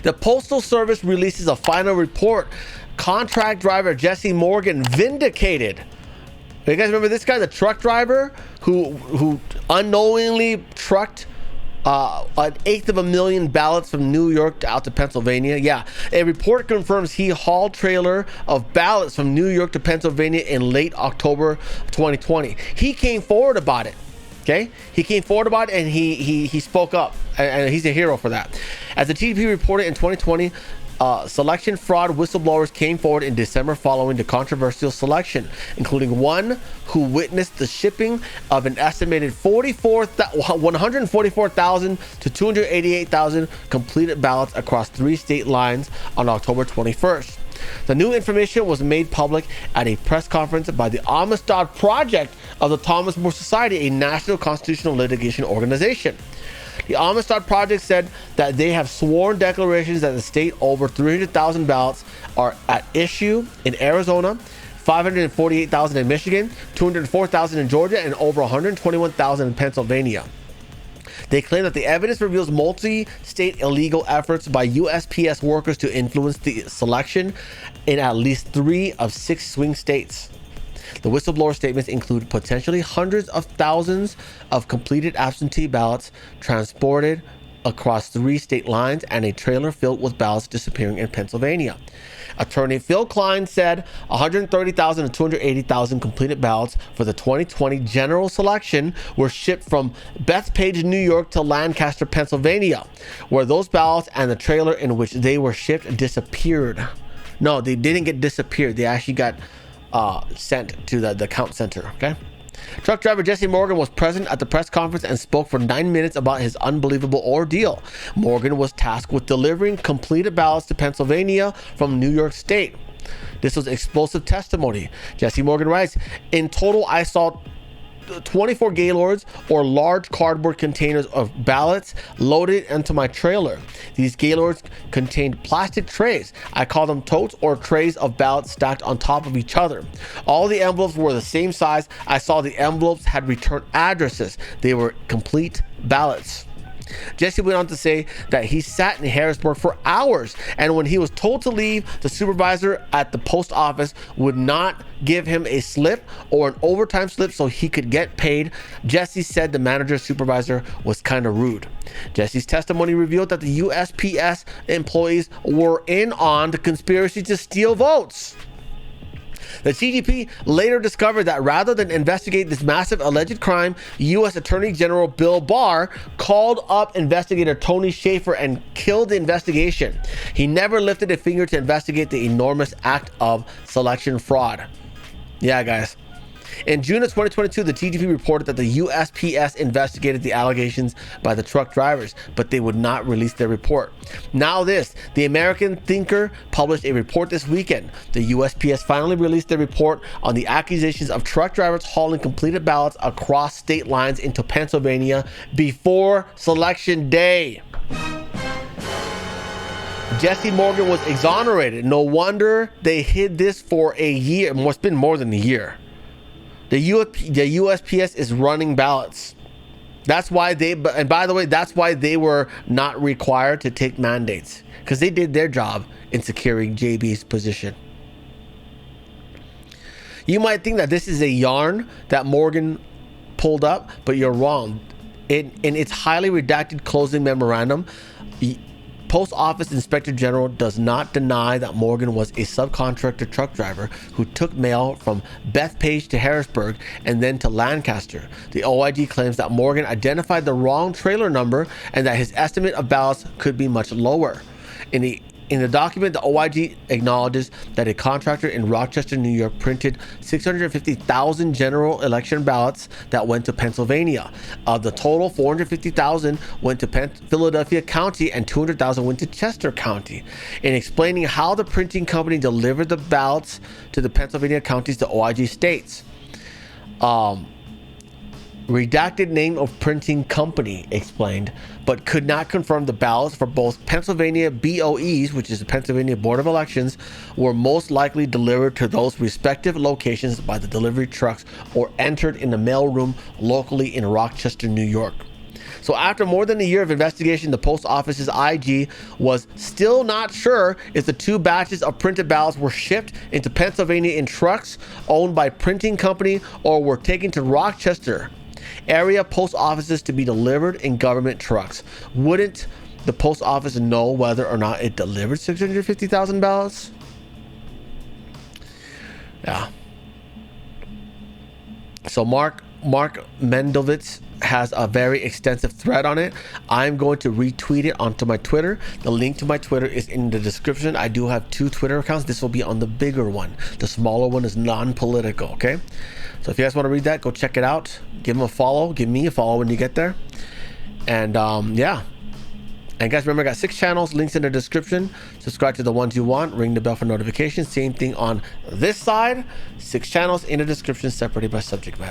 The Postal Service releases a final report. Contract driver Jesse Morgan vindicated. You guys remember this guy, the truck driver who unknowingly trucked an eighth of a million ballots from New York out to Pennsylvania? Yeah, a report confirms he hauled trailer of ballots from New York to Pennsylvania in late October 2020. He came forward about it. Okay, he came forward about it and he spoke up, and he's a hero for that. As the TDP reported in 2020, selection fraud whistleblowers came forward in December following the controversial selection, including one who witnessed the shipping of an estimated 144,000 to 288,000 completed ballots across 3 state lines on October 21st. The new information was made public at a press conference by the Amistad Project of the Thomas More Society, a national constitutional litigation organization. The Amistad Project said that they have sworn declarations that the state over 300,000 ballots are at issue in Arizona, 548,000 in Michigan, 204,000 in Georgia, and over 121,000 in Pennsylvania. They claim that the evidence reveals multi-state illegal efforts by USPS workers to influence the selection in at least 3 of 6 swing states. The whistleblower statements include potentially hundreds of thousands of completed absentee ballots transported across 3 state lines and a trailer filled with ballots disappearing in Pennsylvania. Attorney Phil Klein said 130,000 to 280,000 completed ballots for the 2020 general selection were shipped from Bethpage, New York to Lancaster, Pennsylvania, where those ballots and the trailer in which they were shipped disappeared. No, they didn't get disappeared. They actually got sent to the count center. Okay. Truck driver Jesse Morgan was present at the press conference and spoke for 9 minutes about his unbelievable ordeal. Morgan was tasked with delivering completed ballots to Pennsylvania from New York State. This was explosive testimony. Jesse Morgan writes, "In total, I saw 24 gaylords, or large cardboard containers of ballots, loaded into my trailer. These gaylords contained plastic trays. I call them totes, or trays of ballots stacked on top of each other. All the envelopes were the same size. I saw the envelopes had returned addresses. They were complete ballots." Jesse went on to say that he sat in Harrisburg for hours, and when he was told to leave, the supervisor at the post office would not give him a slip or an overtime slip so he could get paid. Jesse said the manager supervisor was kind of rude. Jesse's testimony revealed that the USPS employees were in on the conspiracy to steal votes. The TGP later discovered that rather than investigate this massive alleged crime, U.S. Attorney General Bill Barr called up investigator Tony Schaefer and killed the investigation. He never lifted a finger to investigate the enormous act of selection fraud. Yeah, guys. In June of 2022, the TGP reported that the USPS investigated the allegations by the truck drivers, but they would not release their report. Now this, the American Thinker published a report this weekend. The USPS finally released their report on the accusations of truck drivers hauling completed ballots across state lines into Pennsylvania before Selection Day. Jesse Morgan was exonerated. No wonder they hid this for a year. It's been more than a year. The USPS is running ballots. That's why and by the way, that's why they were not required to take mandates, because they did their job in securing JB's position. You might think that this is a yarn that Morgan pulled up, but you're wrong. In its highly redacted closing memorandum, Post Office Inspector General does not deny that Morgan was a subcontractor truck driver who took mail from Bethpage to Harrisburg and then to Lancaster. The OIG claims that Morgan identified the wrong trailer number and that his estimate of ballots could be much lower. In the document, the OIG acknowledges that a contractor in Rochester, New York printed 650,000 general election ballots that went to Pennsylvania. Of the total, 450,000 went to Philadelphia County and 200,000 went to Chester County. In explaining how the printing company delivered the ballots to the Pennsylvania counties, the OIG states, redacted name of printing company explained, but could not confirm the ballots for both Pennsylvania BOEs, which is the Pennsylvania Board of Elections, were most likely delivered to those respective locations by the delivery trucks or entered in the mailroom locally in Rochester, New York. So after more than a year of investigation, the post office's IG was still not sure if the 2 batches of printed ballots were shipped into Pennsylvania in trucks owned by printing company or were taken to Rochester area post offices to be delivered in government trucks. Wouldn't the post office know whether or not it delivered 650,000 ballots? Yeah. So Mark Mendovitz has a very extensive thread on it. I'm going to retweet it onto my Twitter. The link to my Twitter is in the description. I do have 2 Twitter accounts. This will be on the bigger one. The smaller one is non-political, okay? So if you guys want to read that, go check it out. Give him a follow. Give me a follow when you get there. And yeah. And guys, remember, I got 6 channels, links in the description. Subscribe to the ones you want. Ring the bell for notifications. Same thing on this side. 6 channels in the description, separated by subject matter.